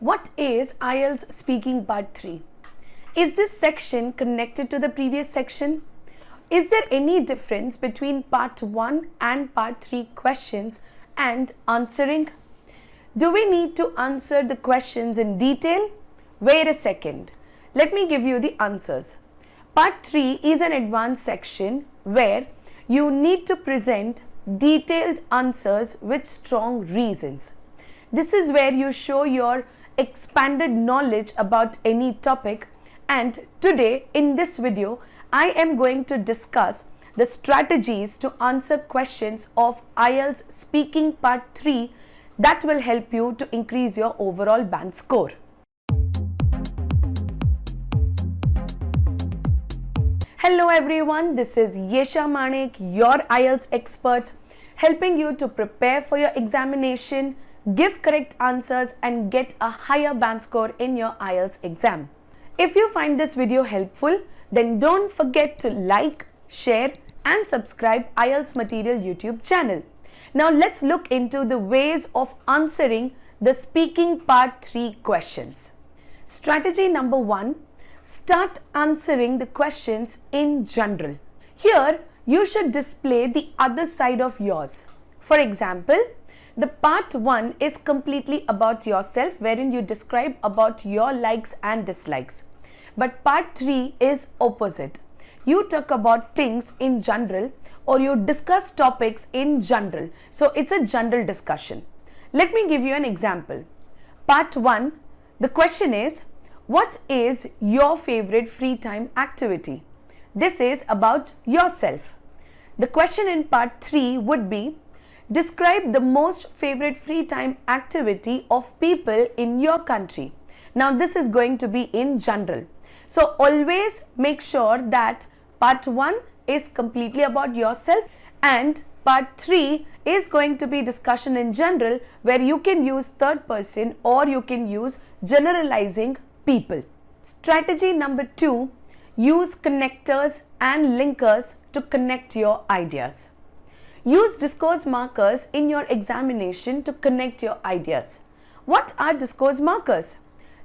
What is IELTS Speaking Part 3? Is this section connected to the previous section? Is there any difference between Part 1 and Part 3 questions and answering? Do we need to answer the questions in detail? Wait a second. Let me give you the answers. Part 3 is an advanced section where you need to present detailed answers with strong reasons. This is where you show your expanded knowledge about any topic, and today in this video I am going to discuss the strategies to answer questions of IELTS Speaking Part 3 that will help you to increase your overall band score. Hello everyone, this is Yesha Manik, your IELTS expert, helping you to prepare for your examination, give correct answers and get a higher band score in your IELTS exam. If you find this video helpful, then don't forget to like, share and subscribe Ieltsmaterial YouTube channel. Now let's look into the ways of answering the Speaking Part 3 questions. Strategy number 1. Start answering the questions in general. Here, you should display the other side of yours. For example, the part 1 is completely about yourself, wherein you describe about your likes and dislikes. But part 3 is opposite. You talk about things in general, or you discuss topics in general. So it's a general discussion. Let me give you an example. Part 1, the question is, what is your favorite free time activity? This is about yourself. The question in part 3 would be, describe the most favorite free time activity of people in your country. Now this is going to be in general. So always make sure that part 1 is completely about yourself and part 3 is going to be discussion in general, where you can use third person or you can use generalizing people. Strategy number 2, use connectors and linkers to connect your ideas. Use discourse markers in your examination to connect your ideas. What are discourse markers?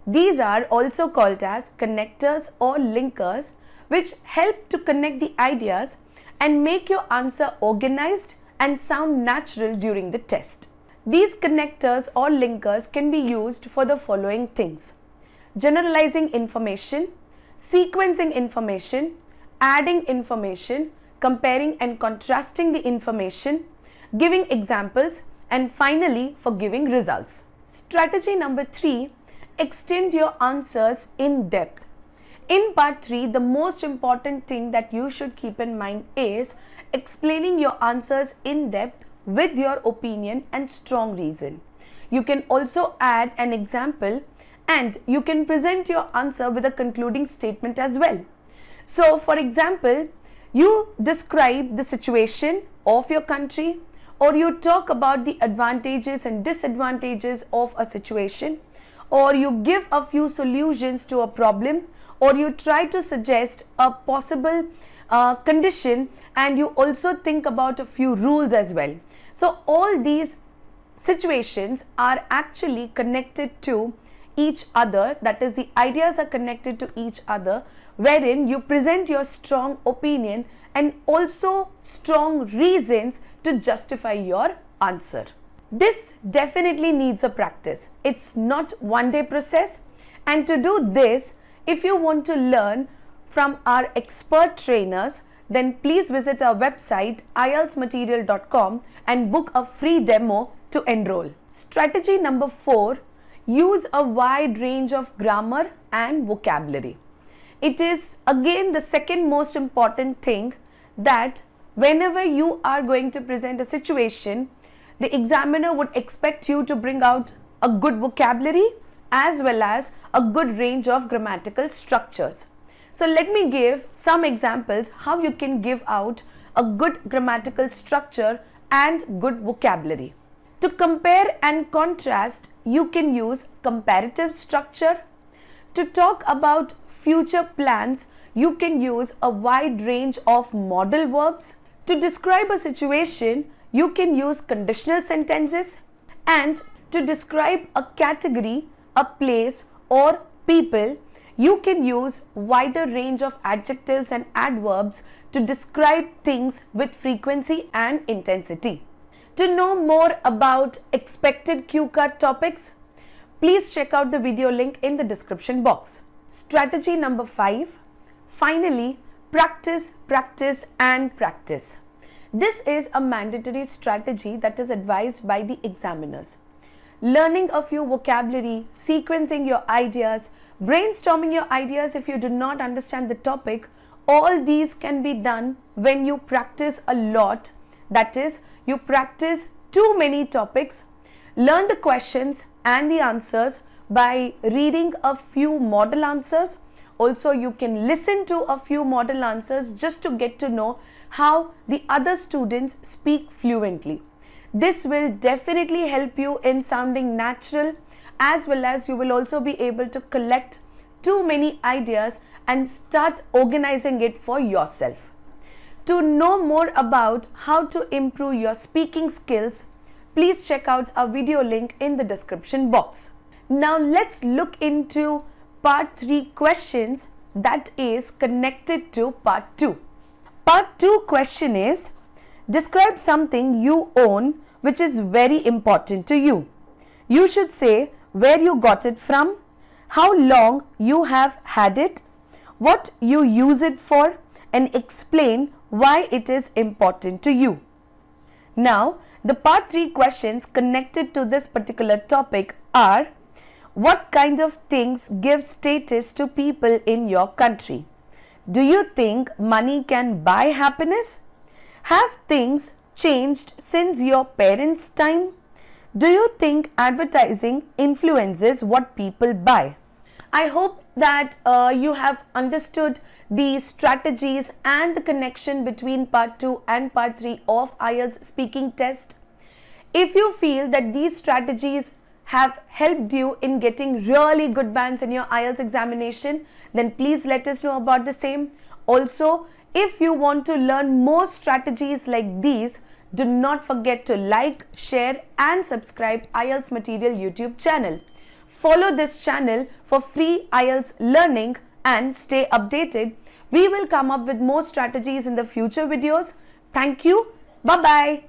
These are also called as connectors or linkers, which help to connect the ideas and make your answer organized and sound natural during the test. These connectors or linkers can be used for the following things: generalizing information, sequencing information, adding information, comparing and contrasting the information, giving examples, and finally for giving results. Strategy number 3, extend your answers in depth. In part 3, the most important thing that you should keep in mind is explaining your answers in depth with your opinion and strong reason. You can also add an example and you can present your answer with a concluding statement as well. So for example, you describe the situation of your country, or you talk about the advantages and disadvantages of a situation, or you give a few solutions to a problem, or you try to suggest a possible condition, and you also think about a few rules as well. So all these situations are actually connected to each other, that is, the ideas are connected to each other, wherein you present your strong opinion and also strong reasons to justify your answer. This definitely needs a practice. It's not one day process, and to do this, if you want to learn from our expert trainers, then please visit our website ieltsmaterial.com and book a free demo to enroll. Strategy number 4, use a wide range of grammar and vocabulary. It is again the second most important thing, that whenever you are going to present a situation, the examiner would expect you to bring out a good vocabulary as well as a good range of grammatical structures. So let me give some examples how you can give out a good grammatical structure and good vocabulary. To compare and contrast, you can use comparative structure. To talk about future plans, you can use a wide range of modal verbs. To describe a situation, you can use conditional sentences. And to describe a category, a place, or people, you can use wider range of adjectives and adverbs to describe things with frequency and intensity. To know more about expected cue card topics, please check out the video link in the description box. Strategy number 5. Finally, practice, practice and practice. This is a mandatory strategy that is advised by the examiners. Learning a few vocabulary, sequencing your ideas, brainstorming your ideas if you do not understand the topic, all these can be done when you practice a lot. That is, you practice too many topics, learn the questions and the answers by reading a few model answers. Also, you can listen to a few model answers just to get to know how the other students speak fluently. This will definitely help you in sounding natural, as well as you will also be able to collect too many ideas and start organizing it for yourself. To know more about how to improve your speaking skills, please check out our video link in the description box. Now let's look into part 3 questions that is connected to part 2. Part 2 question is, describe something you own which is very important to you. You should say where you got it from, how long you have had it, what you use it for, and explain why it is important to you. Now, the part 3 questions connected to this particular topic are, what kind of things give status to people in your country? Do you think money can buy happiness? Have things changed since your parents' time? Do you think advertising influences what people buy? I hope that you have understood the strategies and the connection between part 2 and part 3 of IELTS speaking test. If you feel that these strategies have helped you in getting really good bands in your IELTS examination, then please let us know about the same. Also, if you want to learn more strategies like these, do not forget to like, share and subscribe Ieltsmaterial YouTube channel. Follow this channel for free IELTS learning and stay updated. We will come up with more strategies in the future videos. Thank you. Bye-bye.